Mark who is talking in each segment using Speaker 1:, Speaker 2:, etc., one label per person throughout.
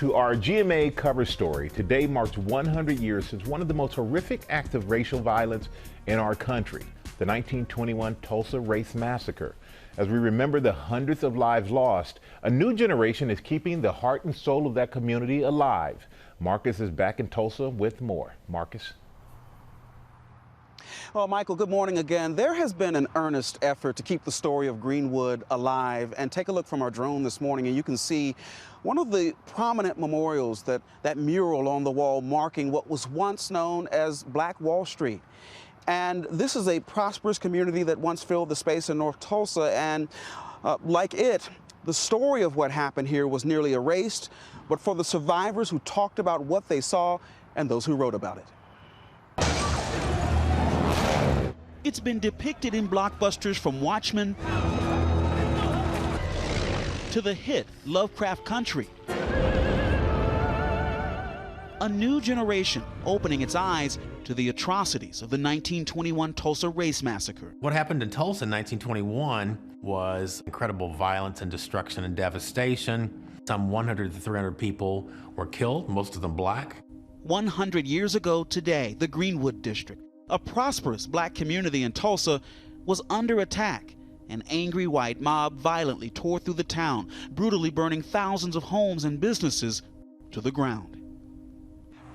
Speaker 1: To our GMA cover story, today marks 100 years since one of the most horrific acts of racial violence in our country, the 1921 Tulsa Race Massacre. As we remember the hundreds of lives lost, a new generation is keeping the heart and soul of that community alive. Marcus is back in Tulsa with more. Marcus.
Speaker 2: Well, Michael, good morning again. There has been an earnest effort to keep the story of Greenwood alive. And take a look from our drone this morning, and you can see one of the prominent memorials, that mural on the wall marking what was once known as Black Wall Street. And this is a prosperous community that once filled the space in North Tulsa. And like it, the story of what happened here was nearly erased. But for the survivors who talked about what they saw and those who wrote about it.
Speaker 3: It's been depicted in blockbusters from Watchmen to the hit Lovecraft Country. A new generation opening its eyes to the atrocities of the 1921 Tulsa Race Massacre.
Speaker 4: What happened in Tulsa in 1921 was incredible violence and destruction and devastation. Some 100 to 300 people were killed, most of them black.
Speaker 3: 100 years ago today, the Greenwood District, a prosperous black community in Tulsa, was under attack. An angry white mob violently tore through the town, brutally burning thousands of homes and businesses to the ground.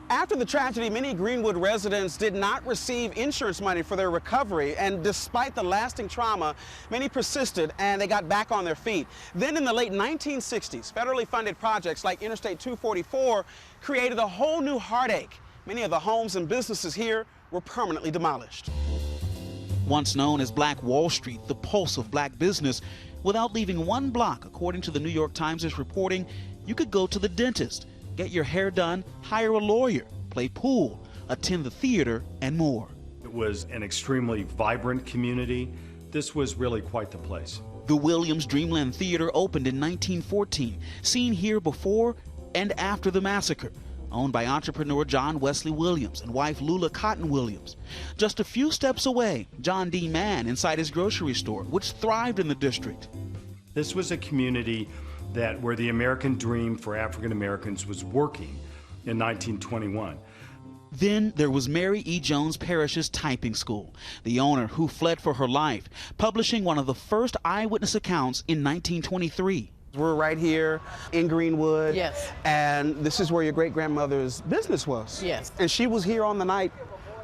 Speaker 2: After the tragedy, many Greenwood residents did not receive insurance money for their recovery, and despite the lasting trauma, many persisted and they got back on their feet. Then in the late 1960s, federally funded projects like Interstate 244 created a whole new heartache. Many of the homes and businesses here were permanently demolished.
Speaker 3: Once known as Black Wall Street, the pulse of black business, without leaving one block, according to the New York Times' reporting, you could go to the dentist, get your hair done, hire a lawyer, play pool, attend the theater, and more.
Speaker 5: It was an extremely vibrant community. This was really quite the place.
Speaker 3: The Williams Dreamland Theater opened in 1914, seen here before and after the massacre. Owned by entrepreneur John Wesley Williams and wife Lula Cotton Williams. Just a few steps away, John D. Mann inside his grocery store, which thrived in the district.
Speaker 5: This was a community where the American dream for African Americans was working in 1921.
Speaker 3: Then there was Mary E. Jones Parrish's typing school, the owner who fled for her life, publishing one of the first eyewitness accounts in 1923.
Speaker 2: We're right here in Greenwood.
Speaker 6: Yes.
Speaker 2: And this is where your great-grandmother's business was.
Speaker 6: Yes.
Speaker 2: And she was here on the night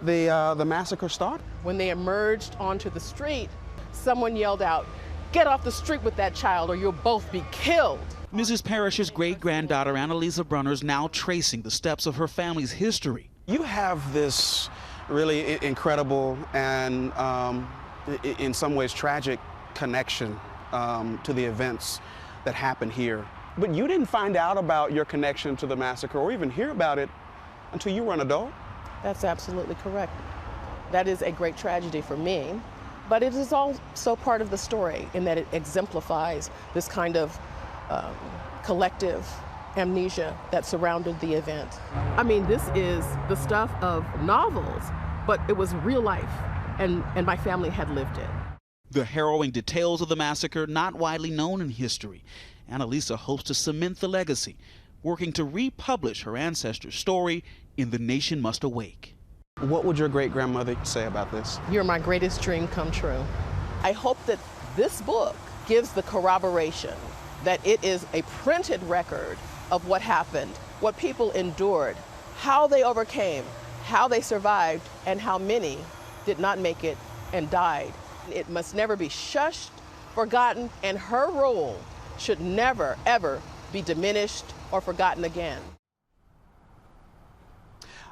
Speaker 2: the massacre started.
Speaker 6: When they emerged onto the street, someone yelled out, "Get off the street with that child or you'll both be killed."
Speaker 3: Mrs. Parrish's great-granddaughter, Annalisa Brunner's, now tracing the steps of her family's history.
Speaker 2: You have this really incredible and in some ways tragic connection to the events that happened here. But you didn't find out about your connection to the massacre or even hear about it until you were an adult?
Speaker 6: That's absolutely correct. That is a great tragedy for me, but it is also part of the story in that it exemplifies this kind of collective amnesia that surrounded the event. I mean, this is the stuff of novels, but it was real life, and my family had lived it.
Speaker 3: The harrowing details of the massacre not widely known in history. Annalisa hopes to cement the legacy, working to republish her ancestors' story in The Nation Must Awake.
Speaker 2: What would your great-grandmother say about this?
Speaker 6: You're my greatest dream come true. I hope that this book gives the corroboration that it is a printed record of what happened, what people endured, how they overcame, how they survived, and how many did not make it and died. It must never be shushed, forgotten, and her role should never, ever be diminished or forgotten again.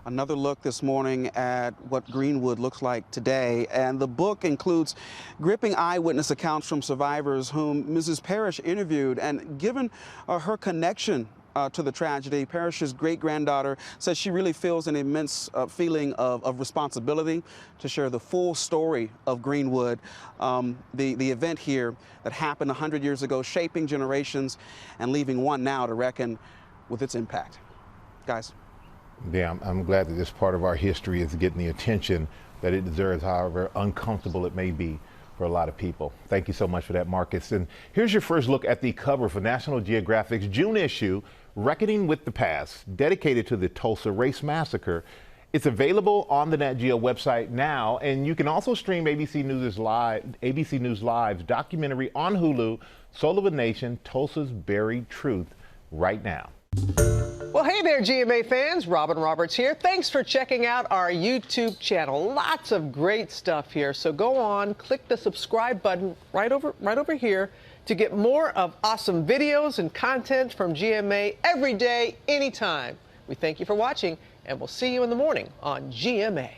Speaker 2: Another look this morning at what Greenwood looks like today, and the book includes gripping eyewitness accounts from survivors whom Mrs. Parrish interviewed. And given her connection to the tragedy, Parrish's great-granddaughter says she really feels an immense feeling of responsibility to share the full story of Greenwood, the event here that happened 100 years ago, shaping generations and leaving one now to reckon with its impact. Guys.
Speaker 1: Yeah, I'm glad that this part of our history is getting the attention that it deserves, however uncomfortable it may be for a lot of people. Thank you so much for that, Marcus. And here's your first look at the cover for National Geographic's June issue, Reckoning with the Past, dedicated to the Tulsa Race Massacre. It's available on the Nat Geo website now, and you can also stream ABC News Live's documentary on Hulu, Soul of a Nation, Tulsa's Buried Truth, right now.
Speaker 7: Well, hey there, GMA fans. Robin Roberts here. Thanks for checking out our YouTube channel. Lots of great stuff here. So go on, click the subscribe button right over here to get more of awesome videos and content from GMA every day, anytime. We thank you for watching, and we'll see you in the morning on GMA.